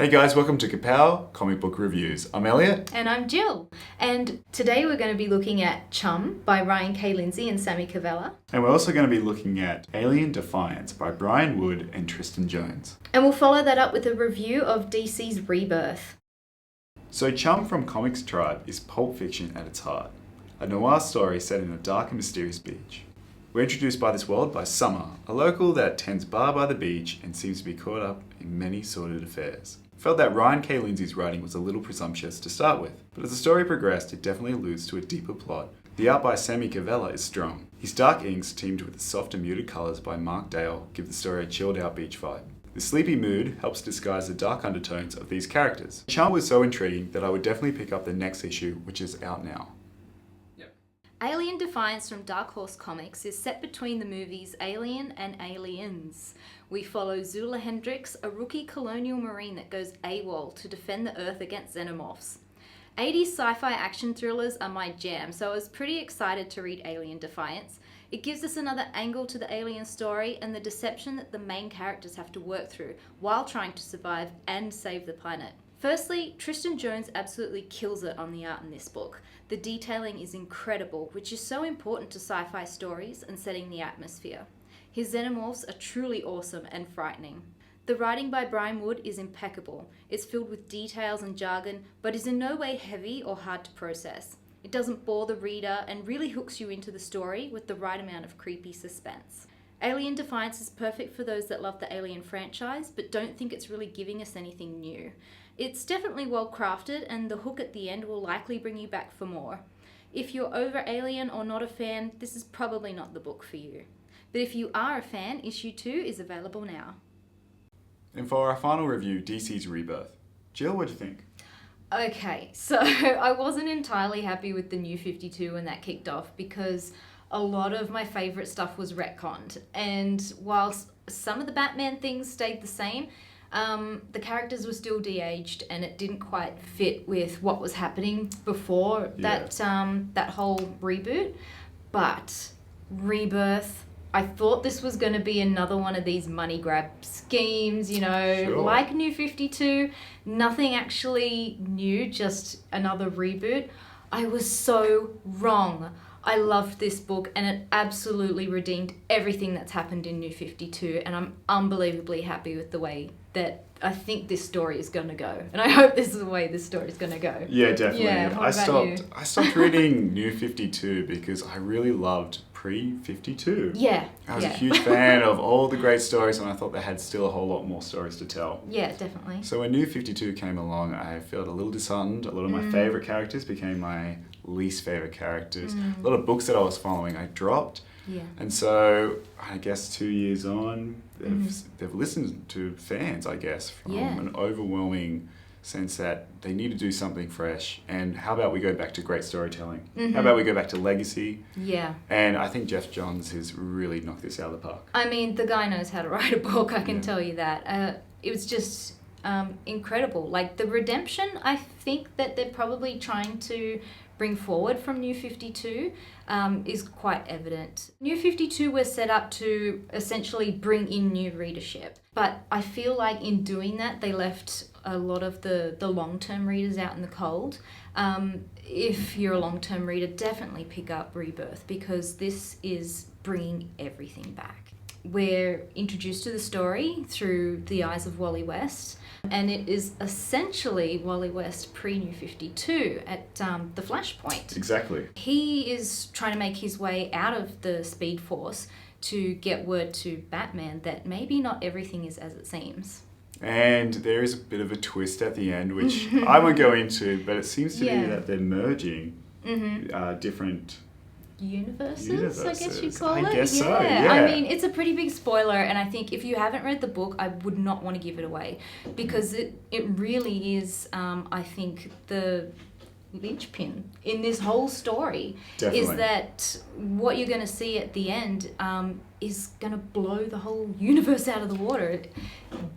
Hey guys, welcome to Kapow Comic Book Reviews. I'm Elliot. And I'm Jill. And today we're going to be looking at Chum by Ryan K Lindsay and Sammy Cavella. And we're also going to be looking at Alien Defiance by Brian Wood and Tristan Jones. And we'll follow that up with a review of DC's Rebirth. So Chum from Comics Tribe is pulp fiction at its heart. A noir story set in a dark and mysterious beach. We're introduced by this world by Summer, a local that tends bar by the beach and seems to be caught up in many sordid affairs. Felt that Ryan K Lindsay's writing was a little presumptuous to start with, but as the story progressed, it definitely alludes to a deeper plot. The art by Sammy Cavella is strong. His dark inks, teamed with the soft and muted colours by Mark Dale, give the story a chilled-out beach vibe. The sleepy mood helps disguise the dark undertones of these characters. Chum was so intriguing that I would definitely pick up the next issue, which is out now. Alien Defiance from Dark Horse Comics is set between the movies Alien and Aliens. We follow Zula Hendricks, a rookie colonial marine that goes AWOL to defend the Earth against xenomorphs. 80s sci-fi action thrillers are my jam, so I was pretty excited to read Alien Defiance. It gives us another angle to the alien story and the deception that the main characters have to work through while trying to survive and save the planet. Firstly, Tristan Jones absolutely kills it on the art in this book. The detailing is incredible, which is so important to sci-fi stories and setting the atmosphere. His xenomorphs are truly awesome and frightening. The writing by Brian Wood is impeccable. It's filled with details and jargon, but is in no way heavy or hard to process. It doesn't bore the reader and really hooks you into the story with the right amount of creepy suspense. Alien Defiance is perfect for those that love the Alien franchise, but don't think it's really giving us anything new. It's definitely well crafted, and the hook at the end will likely bring you back for more. If you're over Alien or not a fan, this is probably not the book for you. But if you are a fan, issue 2 is available now. And for our final review, DC's Rebirth. Jill, what do you think? Okay, so I wasn't entirely happy with the New 52 when that kicked off because a lot of my favourite stuff was retconned. And whilst some of the Batman things stayed the same, the characters were still de-aged and it didn't quite fit with what was happening before that whole reboot. But Rebirth, I thought this was going to be another one of these money grab schemes, like New 52. Nothing actually new, just another reboot. I was so wrong. I loved this book and it absolutely redeemed everything that's happened in New 52, and I'm unbelievably happy with the way that I think this story is going to go. And I hope this is the way this story is going to go. Yeah, definitely. Yeah, what about you? I stopped reading New 52 because I really loved pre-52. Yeah. I was a huge fan of all the great stories, and I thought they had still a whole lot more stories to tell. Yeah, definitely. So when New 52 came along, I felt a little disheartened. A lot of my favourite characters became my least favourite characters. A lot of books that I was following I dropped. Yeah. And so I guess 2 years on, they've listened to fans, I guess, from an overwhelming sense that they need to do something fresh. And how about we go back to great storytelling? How about we go back to legacy? Yeah. And I think Jeff Johns has really knocked this out of the park. I mean, the guy knows how to write a book, I can tell you that. It was just incredible. Like, the redemption, I think that they're probably trying to bring forward from New 52 is quite evident. New 52 was set up to essentially bring in new readership, but I feel like in doing that they left a lot of the long-term readers out in the cold. If you're a long-term reader, definitely pick up Rebirth because this is bringing everything back. We're introduced to the story through the eyes of Wally West, and it is essentially Wally West pre-New 52 at the Flashpoint. Exactly. He is trying to make his way out of the Speed Force to get word to Batman that maybe not everything is as it seems. And there is a bit of a twist at the end, which I won't go into, but it seems to be that they're merging different universes, I guess you call it. I guess so, yeah. I mean, it's a pretty big spoiler, and I think if you haven't read the book, I would not want to give it away because it really is, I think, the linchpin in this whole story. Definitely. Is that what you're going to see at the end is going to blow the whole universe out of the water.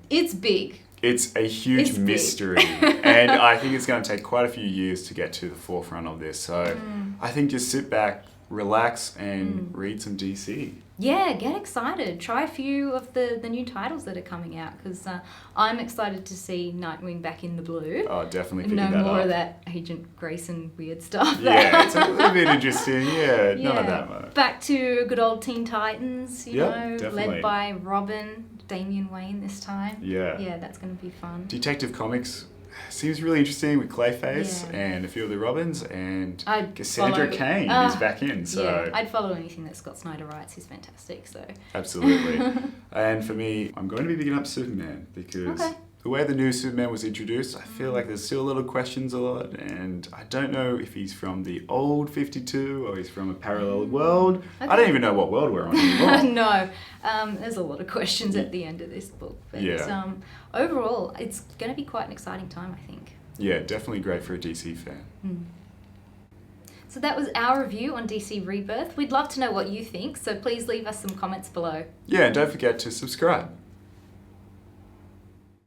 It's big. It's a huge mystery, and I think it's going to take quite a few years to get to the forefront of this. So I think just sit back, relax, and read some DC. Yeah, get excited. Try a few of the new titles that are coming out, because I'm excited to see Nightwing back in the blue. Oh, definitely picking No that more up. of that Agent Grayson weird stuff. Yeah, it's a little bit interesting. Yeah, none of Yeah. that much. Back to good old Teen Titans, you Yeah, know, definitely. led by Robin, Damian Wayne this time. Yeah. Yeah, that's going to be fun. Detective Comics seems really interesting with Clayface Yeah. and a few of the Robins, and I'd Cassandra follow- Cain is back in. So Yeah, I'd follow anything that Scott Snyder writes. He's fantastic. So absolutely. And for me, I'm going to be picking up Superman because Okay. the way the new Superman was introduced, I feel like there's still a little questions a lot, and I don't know if he's from the old 52 or he's from a parallel world. I Okay. don't even know what world we're on anymore. no, there's a lot of questions at the end of this book. But Yeah. Overall, it's going to be quite an exciting time, I think. Yeah, definitely great for a DC fan. So that was our review on DC Rebirth. We'd love to know what you think, so please leave us some comments below. Yeah, and don't forget to subscribe.